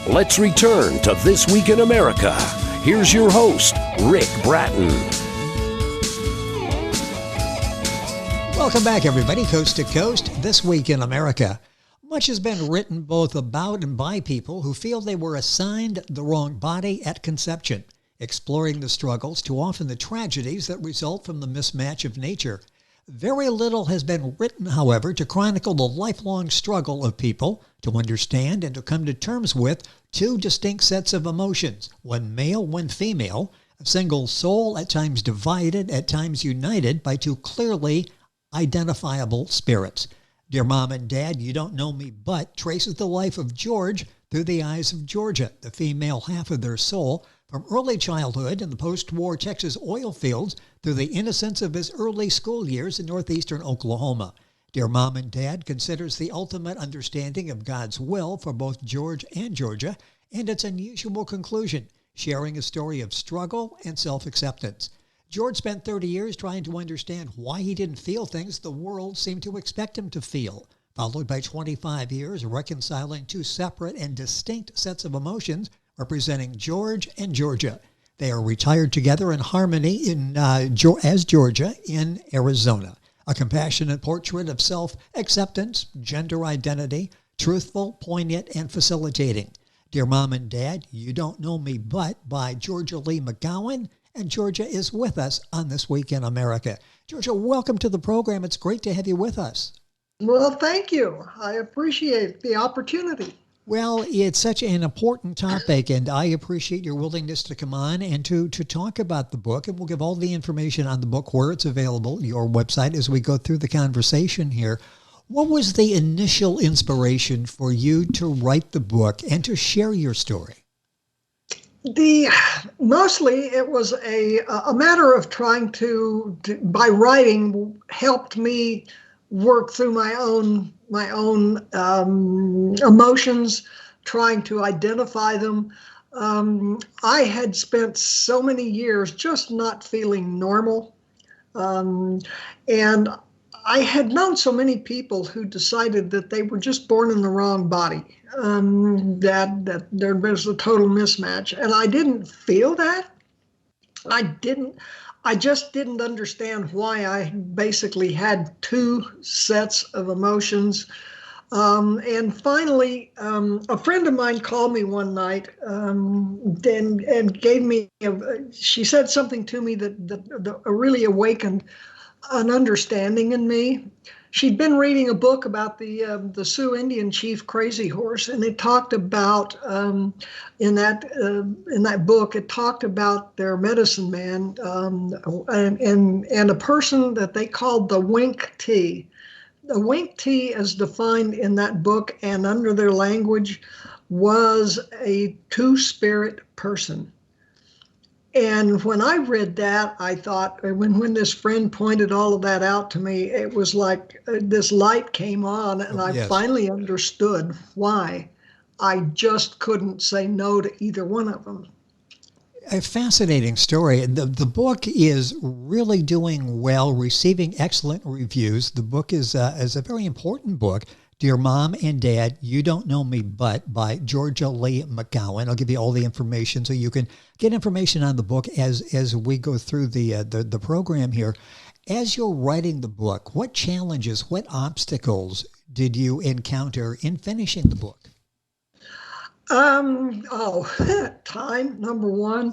Let's return to This Week in America. Here's your host, Rick Bratton. Welcome back, everybody, coast to coast, This Week in America. Much has been written both about and by people who feel they were assigned the wrong body at conception, exploring the struggles, too often the tragedies that result from the mismatch of nature. Very little has been written, however, to chronicle the lifelong struggle of people to understand and to come to terms with two distinct sets of emotions, one male, one female, a single soul at times divided, at times united by two clearly identifiable spirits. Dear Mom and Dad, You Don't Know Me But traces the life of George through the eyes of Georgia, the female half of their soul, from early childhood in the post-war Texas oil fields through the innocence of his early school years in northeastern Oklahoma. Dear Mom and Dad considers the ultimate understanding of God's will for both George and Georgia and its unusual conclusion, sharing a story of struggle and self-acceptance. George spent 30 years trying to understand why he didn't feel things the world seemed to expect him to feel, followed by 25 years reconciling two separate and distinct sets of emotions representing George and Georgia. They are retired together in harmony as Georgia in Arizona. A compassionate portrait of self-acceptance, gender identity, truthful, poignant, and facilitating. Dear Mom and Dad, You Don't Know Me But by Georgia Lee McGowen. And Georgia is with us on This Week in America. Georgia, welcome to the program. It's great to have you with us. Well, thank you. I appreciate the opportunity. Well, it's such an important topic, and I appreciate your willingness to come on and to talk about the book. And we'll give all the information on the book, where it's available, your website, as we go through the conversation here. What was the initial inspiration for you to write the book and to share your story? Mostly it was a matter of trying to by writing, helped me work through my own emotions, trying to identify them. I had spent so many years just not feeling normal, and I had known so many people who decided that they were just born in the wrong body, that there was a total mismatch. And I didn't feel that. I just didn't understand why I basically had two sets of emotions. And finally, a friend of mine called me one night and gave me, she said something to me that really awakened an understanding in me. She'd been reading a book about the Sioux Indian chief Crazy Horse, and it talked about in that book it talked about their medicine man and a person that they called the Wink T. The Wink T, as defined in that book and under their language, was a two-spirit person. And when I read that, I thought, when this friend pointed all of that out to me, it was like this light came on, and I finally understood why I just couldn't say no to either one of them. A fascinating story. The book is really doing well, receiving excellent reviews. The book is a very important book. Dear Mom and Dad, You Don't Know Me But by Georgia Lee McGowen. I'll give you all the information so you can get information on the book as we go through the program here. As you're writing the book, what challenges, what obstacles did you encounter in finishing the book? Time, number one.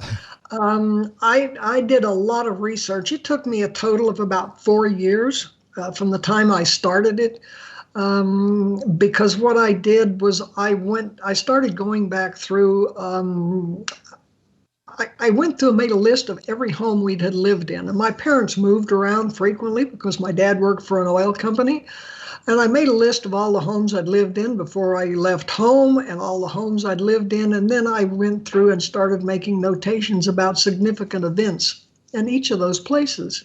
I did a lot of research. It took me a total of about 4 years from the time I started it. Because what I did was I started going back through, I went through and made a list of every home we'd had lived in. And my parents moved around frequently because my dad worked for an oil company. And I made a list of all the homes I'd lived in before I left home and all the homes I'd lived in. And then I went through and started making notations about significant events in each of those places.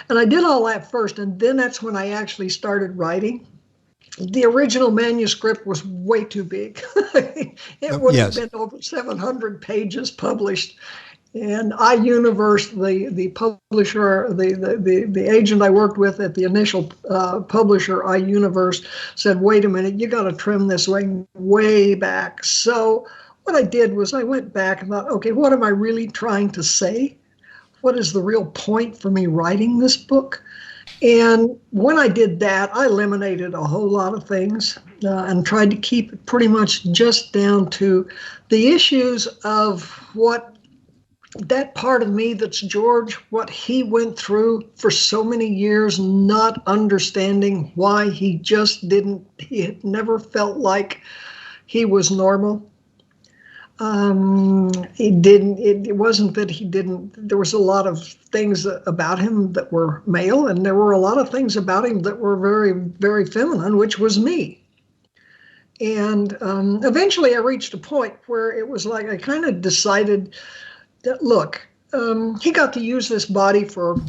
And I did all that first, and then that's when I actually started writing. The original manuscript was way too big. It would have been over 700 pages published. And iUniverse, the publisher, the agent I worked with at the initial publisher, iUniverse, said, "Wait a minute, you got to trim this way back." So what I did was I went back and thought, okay, what am I really trying to say? What is the real point for me writing this book? And when I did that, I eliminated a whole lot of things and tried to keep it pretty much just down to the issues of what that part of me that's George, what he went through for so many years, not understanding why he had never felt like he was normal. It wasn't that he didn't, there was a lot of things about him that were male, and there were a lot of things about him that were very, very feminine, which was me. And eventually I reached a point where it was like I kind of decided that, look, he got to use this body for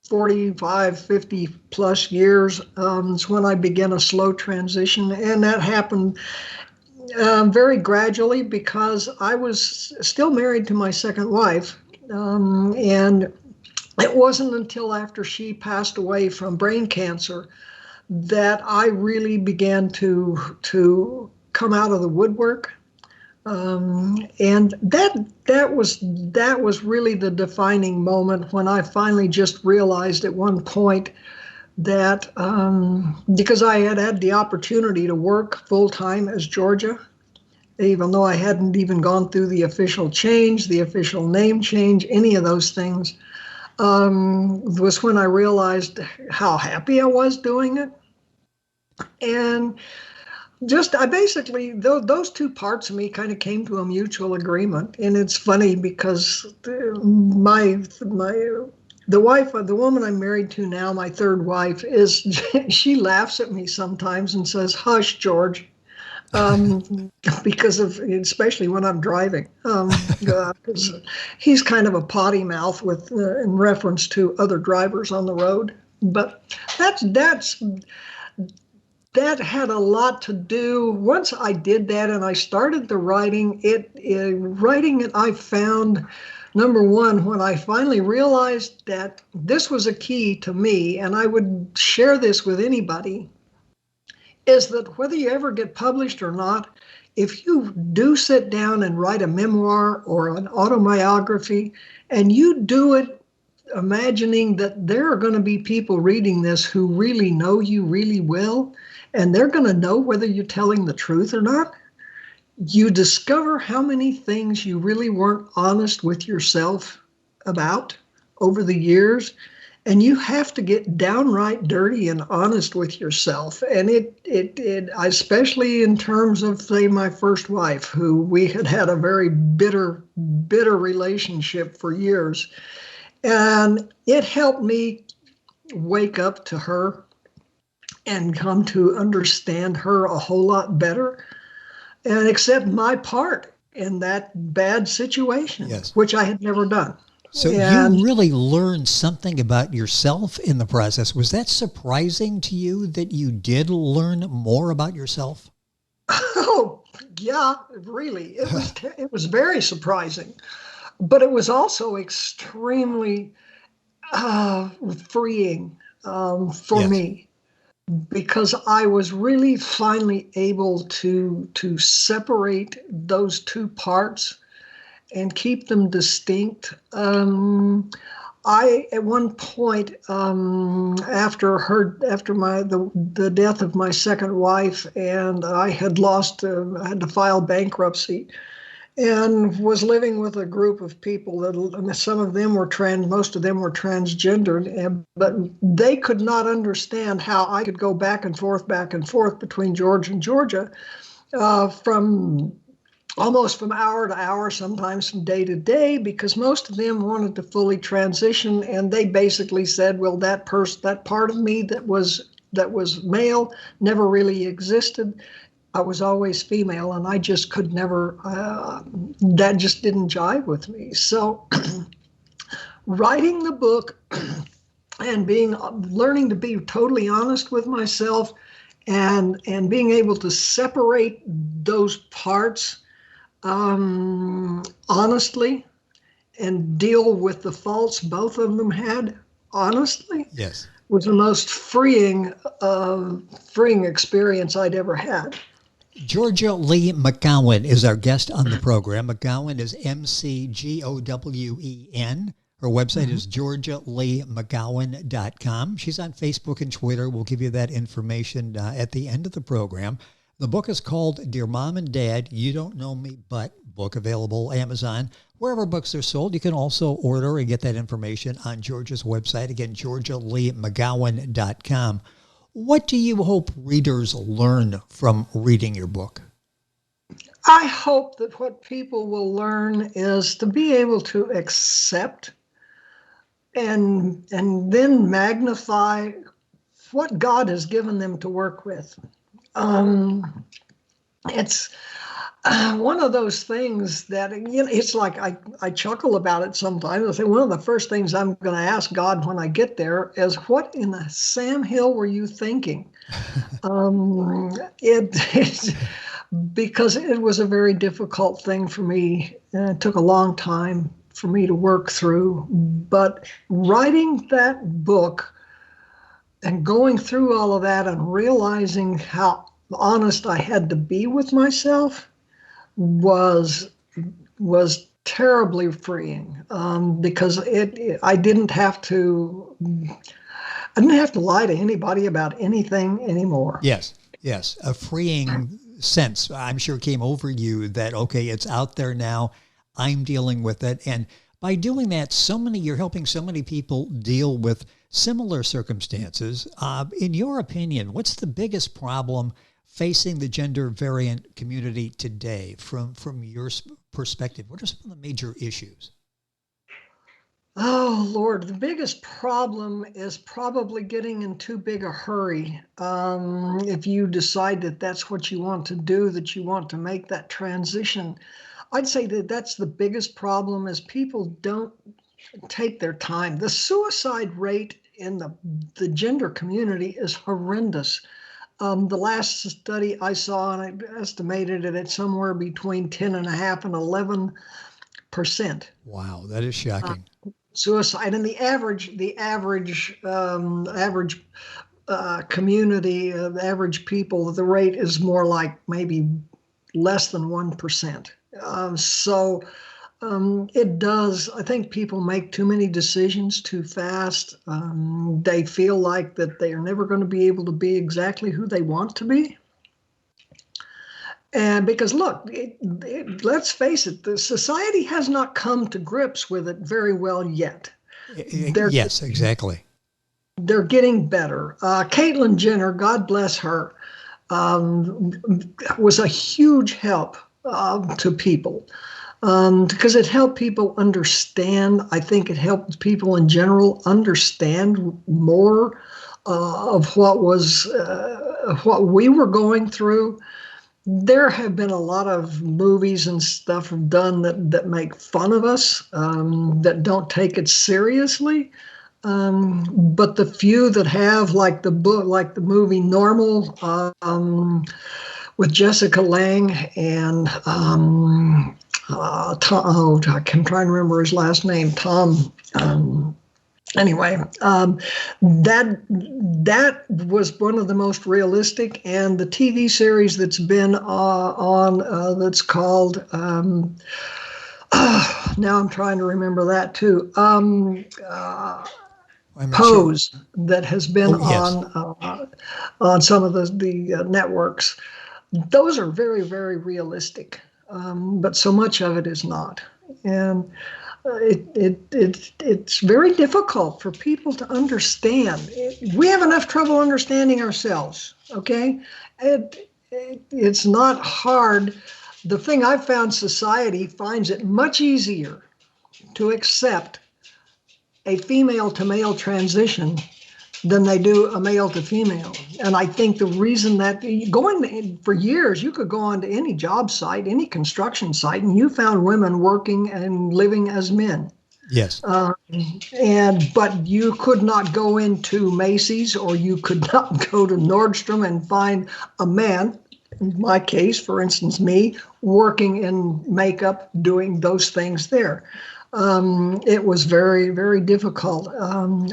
45, 50 plus years. It's when I began a slow transition, and that happened very gradually because I was still married to my second wife. And it wasn't until after she passed away from brain cancer that I really began to come out of the woodwork. And that was really the defining moment when I finally just realized at one point that because I had the opportunity to work full time as Georgia, even though I hadn't even gone through the official change, the official name change, any of those things, was when I realized how happy I was doing it. And I basically, those two parts of me kind of came to a mutual agreement. And it's funny because the woman I'm married to now, my third wife, she laughs at me sometimes and says, "Hush, George," because of, especially when I'm driving, because he's kind of a potty mouth in reference to other drivers on the road. But that had a lot to do. Once I did that and I started the writing it, I found, number one, when I finally realized that this was a key to me, and I would share this with anybody, is that whether you ever get published or not, if you do sit down and write a memoir or an autobiography, and you do it imagining that there are going to be people reading this who really know you really well, and they're going to know whether you're telling the truth or not, you discover how many things you really weren't honest with yourself about over the years. And you have to get downright dirty and honest with yourself. And it especially in terms of, say, my first wife, who we had a very bitter relationship for years. And it helped me wake up to her and come to understand her a whole lot better and accept my part in that bad situation, yes, which I had never done. So you really learned something about yourself in the process. Was that surprising to you that you did learn more about yourself? Oh, yeah, really. It was very surprising, but it was also extremely freeing for me, because I was really finally able to separate those two parts and keep them distinct. I, at one point, after the death of my second wife, and I had I had to file bankruptcy, and was living with a group of people that some of them were most of them were transgendered, but they could not understand how I could go back and forth between George and Georgia, from almost from hour to hour, sometimes from day to day, because most of them wanted to fully transition, and they basically said, well, that part of me that was male never really existed. I was always female, and I just could never, that just didn't jive with me. So writing the book and learning to be totally honest with myself and being able to separate those parts honestly and deal with the faults both of them had, honestly, Yes. was the most freeing experience I'd ever had. Georgia Lee McGowen is our guest on the program. McGowen is McGowen. Her website is georgialeemcgowen.com. She's on Facebook and Twitter. We'll give you that information at the end of the program. The book is called Dear Mom and Dad, You Don't Know Me But. Book available Amazon, wherever books are sold. You can also order and get that information on Georgia's website. Again, georgialeemcgowen.com. What do you hope readers learn from reading your book? I hope that what people will learn is to be able to accept and then magnify what God has given them to work with. It's one of those things that, it's like I chuckle about it sometimes. I say one of the first things I'm going to ask God when I get there is, what in the Sam Hill were you thinking? Because it was a very difficult thing for me. It took a long time for me to work through. But writing that book and going through all of that and realizing how honest I had to be with myself was terribly freeing, because I didn't have to lie to anybody about anything anymore. Yes. A freeing sense, I'm sure, came over you that, okay, it's out there now. I'm dealing with it. And by doing that, you're helping so many people deal with similar circumstances. In your opinion, what's the biggest problem facing the gender variant community today from your perspective? What are some of the major issues? Oh, Lord, the biggest problem is probably getting in too big a hurry. If you decide that that's what you want to do, that you want to make that transition, I'd say that that's the biggest problem, is people don't take their time. The suicide rate in the gender community is horrendous. The last study I saw, and I estimated it at somewhere between 10.5% and 11%. Wow, that is shocking. Suicide, and the average community, the average people, the rate is more like maybe less than 1%. It does. I think people make too many decisions too fast. They feel like that they are never going to be able to be exactly who they want to be. And because, look, let's face it, the society has not come to grips with it very well yet. Yes, exactly. They're getting better. Caitlyn Jenner, God bless her, was a huge help to people, because it helped people understand. I think it helped people in general understand more of what we were going through. There have been a lot of movies and stuff done that make fun of us, that don't take it seriously. But the few that have, like the movie Normal, with Jessica Lange and Tom, I'm trying to remember his last name, Tom. Anyway, that was one of the most realistic, and the TV series that's been on that's called now I'm trying to remember that too. Pose, sure, that has been on some of the networks. Those are very, very realistic, but so much of it is not, and it's very difficult for people to understand. We have enough trouble understanding ourselves. Okay, it's not hard. The thing I've found, society finds it much easier to accept a female to male transition than they do a male to female. And I think the reason that for years, you could go on to any job site, any construction site, and you found women working and living as men. Yes. But you could not go into Macy's, or you could not go to Nordstrom and find a man, in my case, for instance, me, working in makeup, doing those things there. It was very, very difficult.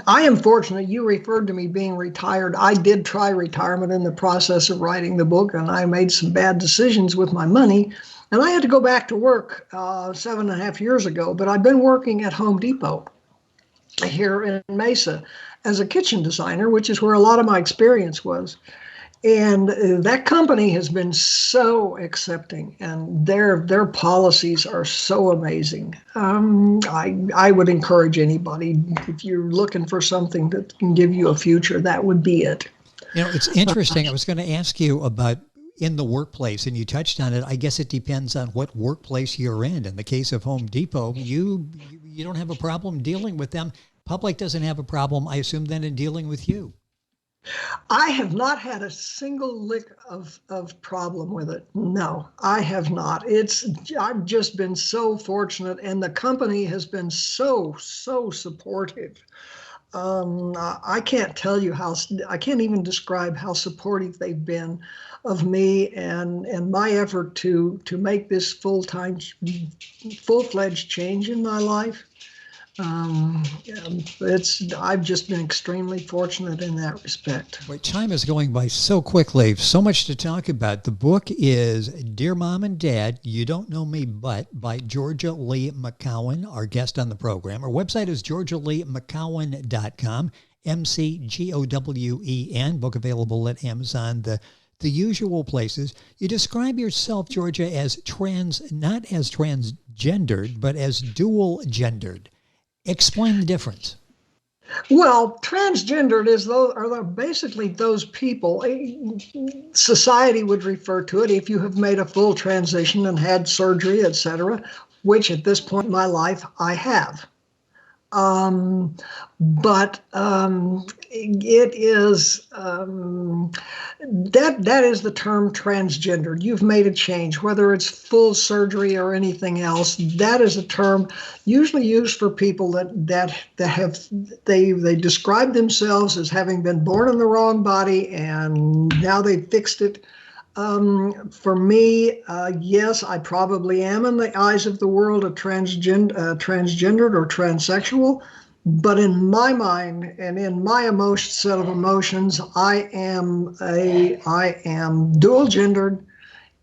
I am fortunate. You referred to me being retired. I did try retirement in the process of writing the book, and I made some bad decisions with my money. And I had to go back to work 7.5 years ago, but I've been working at Home Depot here in Mesa as a kitchen designer, which is where a lot of my experience was. And that company has been so accepting, and their policies are so amazing. I would encourage anybody, if you're looking for something that can give you a future, that would be it. You know, it's interesting. I was going to ask you about in the workplace, and you touched on it. I guess it depends on what workplace you're in. In the case of Home Depot, you don't have a problem dealing with them. Public doesn't have a problem, I assume, then in dealing with you. I have not had a single lick of problem with it. No, I have not. I've just been so fortunate, and the company has been so supportive. I can't tell you I can't even describe how supportive they've been of me and my effort to make this full-fledged change in my life. I've just been extremely fortunate in that respect. Well, time is going by so quickly. So much to talk about. The book is Dear Mom and Dad, You Don't Know Me But by Georgia Lee McGowen, our guest on the program. Our website is georgialeemcgowen.com, McGowen. Book available at Amazon, the usual places. You describe yourself, Georgia, as not as transgendered, but as dual gendered. Explain the difference. Well, transgendered are basically those people. Society would refer to it if you have made a full transition and had surgery, etc., which at this point in my life I have. But it is that is the term transgendered. You've made a change, whether it's full surgery or anything else. That is a term usually used for people that they describe themselves as having been born in the wrong body and now they fixed it. For me, yes, I probably am in the eyes of the world a transgendered or transsexual, but in my mind and in my set of emotions, I am dual gendered,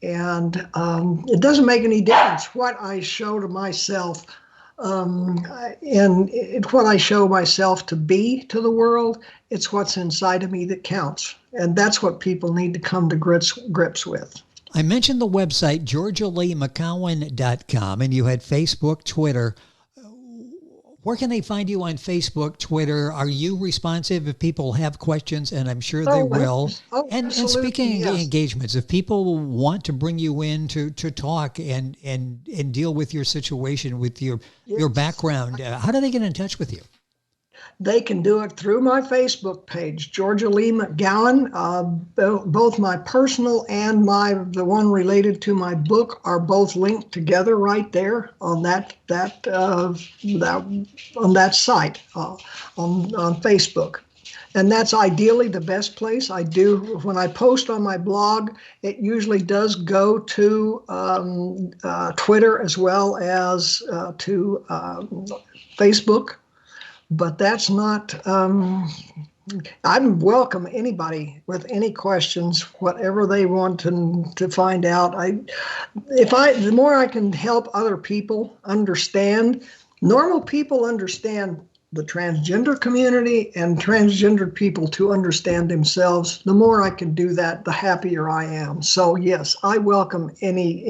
and it doesn't make any difference what I show to myself. What I show myself to be to the world, it's what's inside of me that counts. And that's what people need to come to grips with. I mentioned the website, georgialeemcgowen.com, and you had Facebook, Twitter. Where can they find you on Facebook, Twitter? Are you responsive if people have questions? And I'm sure they will. And speaking of engagements, if people want to bring you in to talk and deal with your situation, with your background, how do they get in touch with you? They can do it through my Facebook page, Georgia Lee McGowen. Both my personal and the one related to my book are both linked together right there on that site on Facebook. And that's ideally the best place. When I post on my blog, it usually does go to Twitter as well as to Facebook. But that's not, I welcome anybody with any questions, whatever they want to find out. The more I can help other people understand, normal people understand the transgender community and transgendered people to understand themselves, the more I can do that, the happier I am. So yes, I welcome any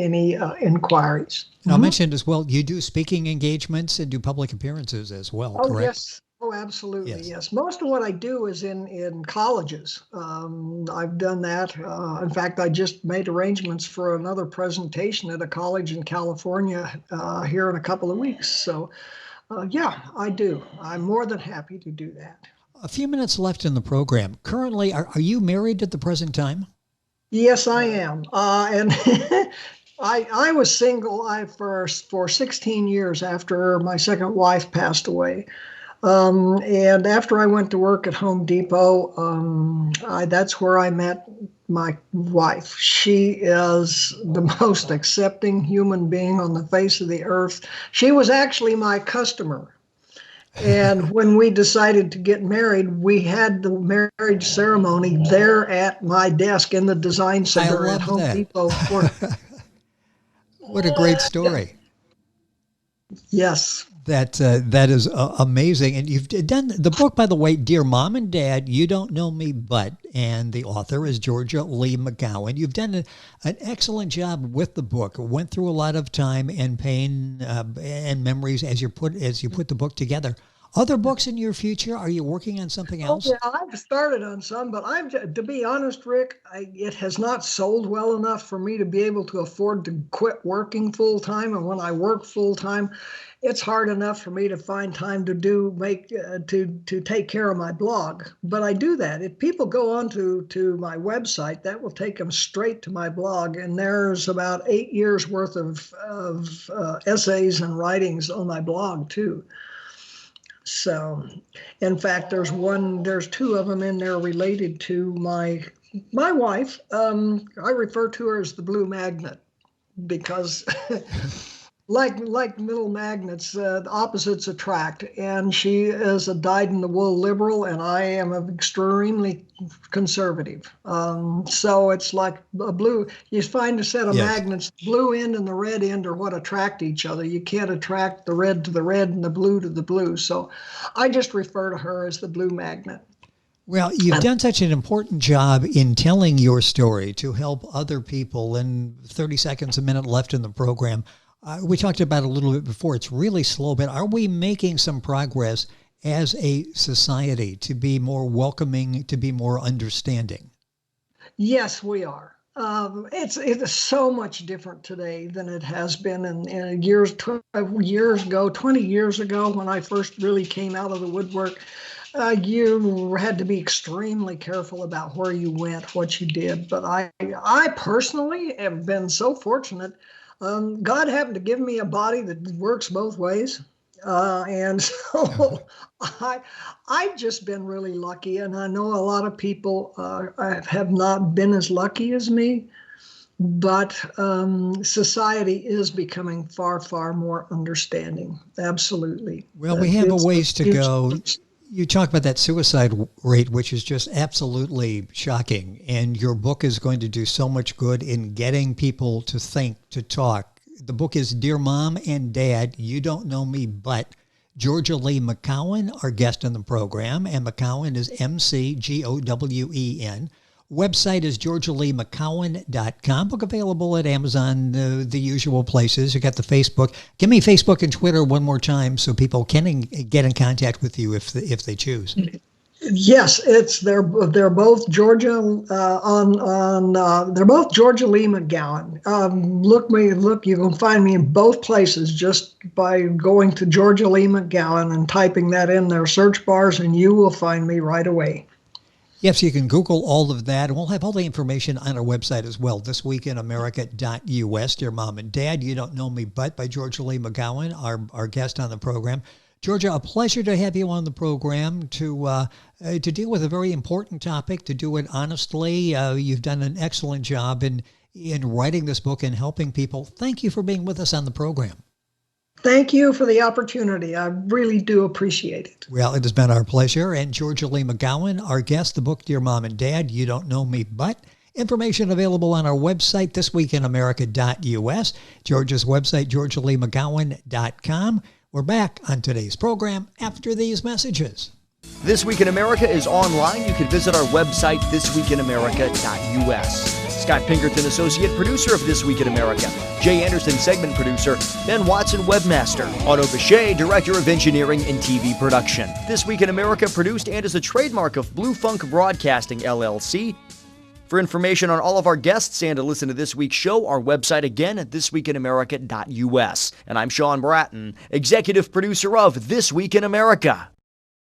inquiries. And I'll mention as well, you do speaking engagements and do public appearances as well, correct? Yes. Oh, absolutely, yes. Most of what I do is in colleges. I've done that. In fact, I just made arrangements for another presentation at a college in California here in a couple of weeks. So, yeah, I do. I'm more than happy to do that. A few minutes left in the program. Currently, are you married at the present time? Yes, I am. And I was single for 16 years after my second wife passed away. And after I went to work at Home Depot, that's where I met my wife. She is the most accepting human being on the face of the earth. She was actually my customer. And when we decided to get married, we had the marriage ceremony there at my desk in the design center at Home Depot. What a great story. Yes. That is amazing. And you've done the book, by the way, Dear Mom and Dad, You Don't Know Me But, and the author is Georgia Lee McGowen. You've done an excellent job with the book. It went through a lot of time and pain and memories as you put the book together. Other books in your future? Are you working on something else? Yeah, I've started on some, but to be honest, Rick, it has not sold well enough for me to be able to afford to quit working full time. And when I work full time, it's hard enough for me to find time to to take care of my blog. But I do that. If people go on to my website, that will take them straight to my blog. And there's about 8 years worth of essays and writings on my blog too. So, in fact, there's two of them in there related to my wife. I refer to her as the blue magnet because like middle magnets, the opposites attract. And she is a dyed-in-the-wool liberal, and I am extremely conservative. So it's like a blue. You find a set of magnets, the blue end and the red end are what attract each other. You can't attract the red to the red and the blue to the blue. So I just refer to her as the blue magnet. Well, you've done such an important job in telling your story to help other people. In 30 seconds, a minute left in the program. We talked about it a little bit before. It's really slow, but are we making some progress as a society to be more welcoming, to be more understanding? Yes, we are. It's so much different today than it has been in years ago, 20 years ago, when I first really came out of the woodwork. You had to be extremely careful about where you went, what you did. But I personally have been so fortunate. God happened to give me a body that works both ways. And so I've just been really lucky. And I know a lot of people have not been as lucky as me. But society is becoming far, far more understanding. Absolutely. Well, we have a ways to go. You talk about that suicide rate, which is just absolutely shocking. And your book is going to do so much good in getting people to think, to talk. The book is Dear Mom and Dad, You Don't Know Me But. Georgia Lee McGowen, our guest on the program, and McGowen is McGowen. Website is georgialeemcgowen.com. Book available at Amazon, the usual places. You got the Facebook. Give me Facebook and Twitter one more time so people can get in contact with you if they choose. Yes, they're both Georgia they're both Georgia Lee McGowen. Look, you can find me in both places just by going to Georgia Lee McGowen and typing that in their search bars, and you will find me right away. Yes, you can Google all of that, and we'll have all the information on our website as well, thisweekinamerica.us. Dear Mom and Dad, You Don't Know Me But by Georgia Lee McGowen, our guest on the program. Georgia, a pleasure to have you on the program to deal with a very important topic, to do it honestly. You've done an excellent job in writing this book and helping people. Thank you for being with us on the program. Thank you for the opportunity. I really do appreciate it. Well, it has been our pleasure. And Georgia Lee McGowen, our guest, the book, Dear Mom and Dad, You Don't Know Me But. Information available on our website, thisweekinamerica.us. Georgia's website, georgialeemcgowen.com. We're back on today's program after these messages. This Week in America is online. You can visit our website, thisweekinamerica.us. Scott Pinkerton, Associate Producer of This Week in America. Jay Anderson, Segment Producer. Ben Watson, Webmaster. Otto Bechet, Director of Engineering and TV Production. This Week in America produced and is a trademark of Blue Funk Broadcasting, LLC. For information on all of our guests and to listen to this week's show, our website again at thisweekinamerica.us. And I'm Sean Bratton, Executive Producer of This Week in America.